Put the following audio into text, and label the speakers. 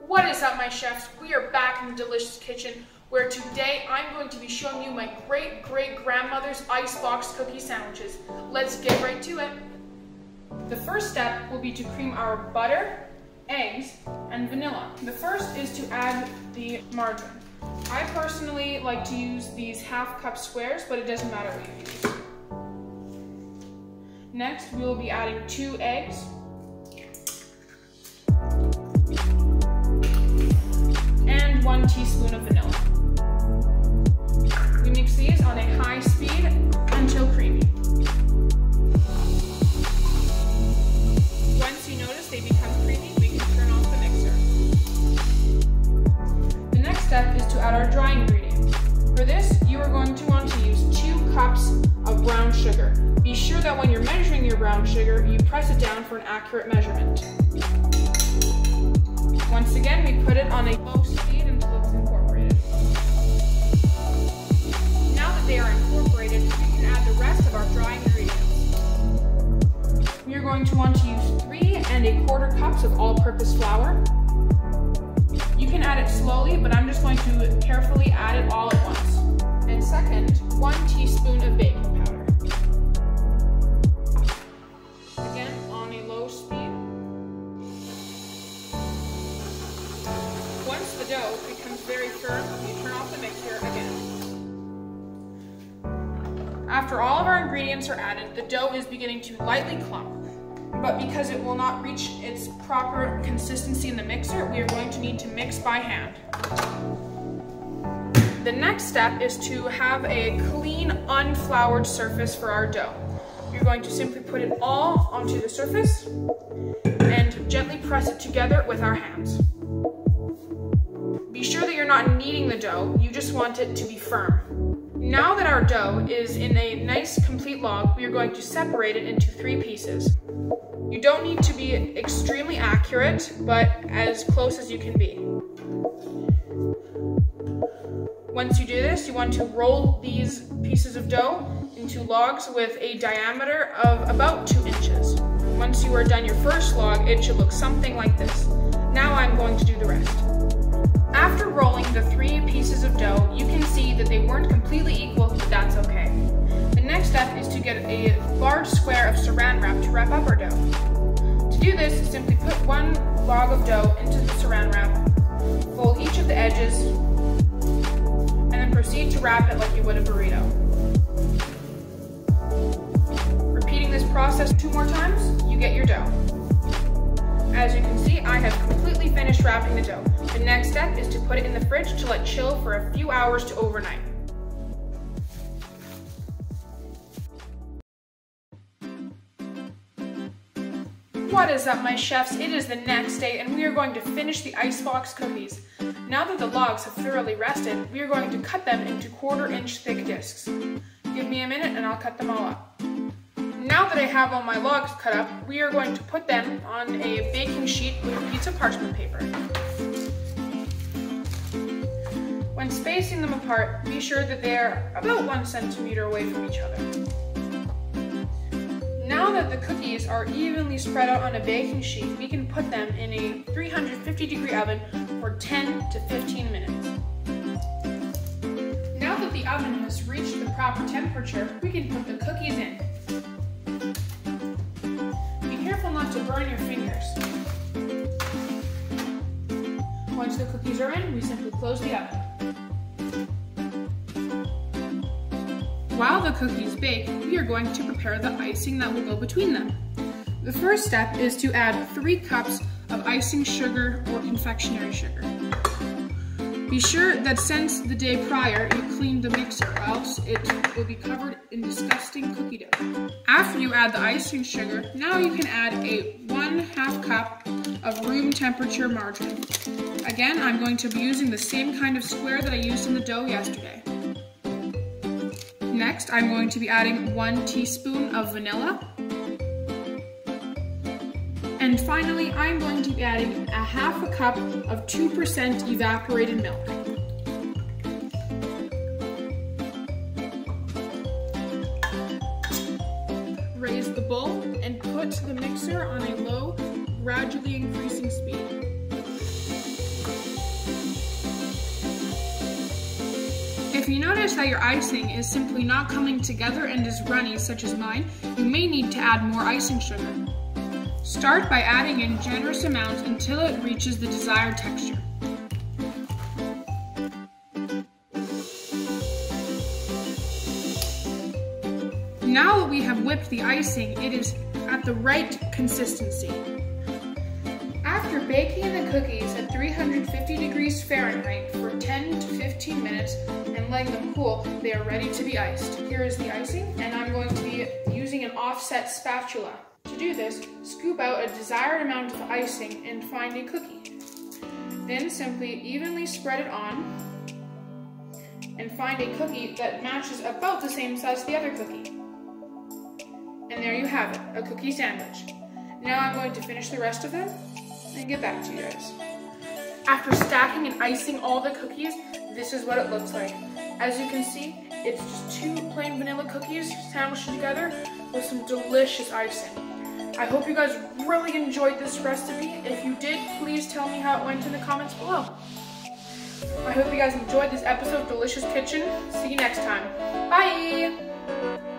Speaker 1: What is up, my chefs? We are back in the Delicious Kitchen, where today I'm going to be showing you my great-great-grandmother's Icebox cookie sandwiches. Let's get right to it. The first step will be to cream our butter, eggs, and vanilla. The first is to add the margarine. I personally like to use these half-cup squares, but it doesn't matter what you use. Next, we will be adding 2 eggs, and 1 teaspoon of vanilla. We mix these on a high speed until creamy. Once you notice they become creamy, we can turn off the mixer. The next step is to add our dry ingredients. For this, you are going to want to use 2 cups of brown sugar. Be sure that when you're measuring your brown sugar, you press it down for an accurate measurement. Once again, we put it on a low speed until it's incorporated. Now that they are incorporated, we can add the rest of our dry ingredients. We are going to want to use 3 1/4 cups of all-purpose flour. You can add it slowly, but I'm just going to carefully add it all at once. And second, 1 teaspoon of baking powder. Again, on a low speed. Once the dough becomes very firm, you turn off the mixer again. After all of our ingredients are added, the dough is beginning to lightly clump. But because it will not reach its proper consistency in the mixer, we are going to need to mix by hand. The next step is to have a clean, unfloured surface for our dough. You're going to simply put it all onto the surface and gently press it together with our hands. Be sure that you're not kneading the dough, you just want it to be firm. Now that our dough is in a nice complete log, we are going to separate it into 3 pieces. You don't need to be extremely accurate, but as close as you can be. Once you do this, you want to roll these pieces of dough into logs with a diameter of about 2 inches. Once you are done your first log, it should look something like this. Now I'm going to do the rest. After rolling the 3 pieces of dough, you can see that they weren't completely equal, but that's okay. The next step is to get a large square of saran wrap to wrap up our dough. To do this, simply put 1 log of dough into the saran wrap, fold each of the edges, and then proceed to wrap it like you would a burrito. Repeating this process 2 more times, you get your dough. As you can see, I have completely finished wrapping the dough. The next step is to put it in the fridge to let chill for a few hours to overnight. What is up, my chefs? It is the next day and we are going to finish the Icebox cookies. Now that the logs have thoroughly rested, we are going to cut them into 1/4 inch thick discs. Give me a minute and I'll cut them all up. Now that I have all my logs cut up, we are going to put them on a baking sheet with a piece of parchment paper. When spacing them apart, be sure that they are about 1 centimeter away from each other. Now that the cookies are evenly spread out on a baking sheet, we can put them in a 350-degree oven for 10 to 15 minutes. Now that the oven has reached the proper temperature, we can put the cookies in. Be careful not to burn your fingers. Once the cookies are in, we simply close the oven. While the cookies bake, we are going to prepare the icing that will go between them. The first step is to add 3 cups of icing sugar or confectionery sugar. Be sure that since the day prior you cleaned the mixer, or else it will be covered in disgusting cookie dough. After you add the icing sugar, now you can add a 1/2 cup of room temperature margarine. Again, I'm going to be using the same kind of square that I used in the dough yesterday. Next, I'm going to be adding 1 teaspoon of vanilla. And finally, I'm going to be adding a 1/2 cup of 2% evaporated milk. Raise the bowl and put the mixer on a low, gradually increasing speed. If you notice that your icing is simply not coming together and is runny, such as mine, you may need to add more icing sugar. Start by adding in generous amounts until it reaches the desired texture. Now that we have whipped the icing, it is at the right consistency. After baking the cookies at 350 degrees Fahrenheit for 10 to 15 minutes and letting them cool, they are ready to be iced. Here is the icing, and I'm going to be using an offset spatula. To do this, scoop out a desired amount of icing and find a cookie. Then simply evenly spread it on and find a cookie that matches about the same size as the other cookie. And there you have it, a cookie sandwich. Now I'm going to finish the rest of them and get back to you guys. After stacking and icing all the cookies, this is what it looks like. As you can see, it's just 2 plain vanilla cookies sandwiched together with some delicious icing. I hope you guys really enjoyed this recipe. If you did, please tell me how it went in the comments below. I hope you guys enjoyed this episode of Delicious Kitchen. See you next time. Bye!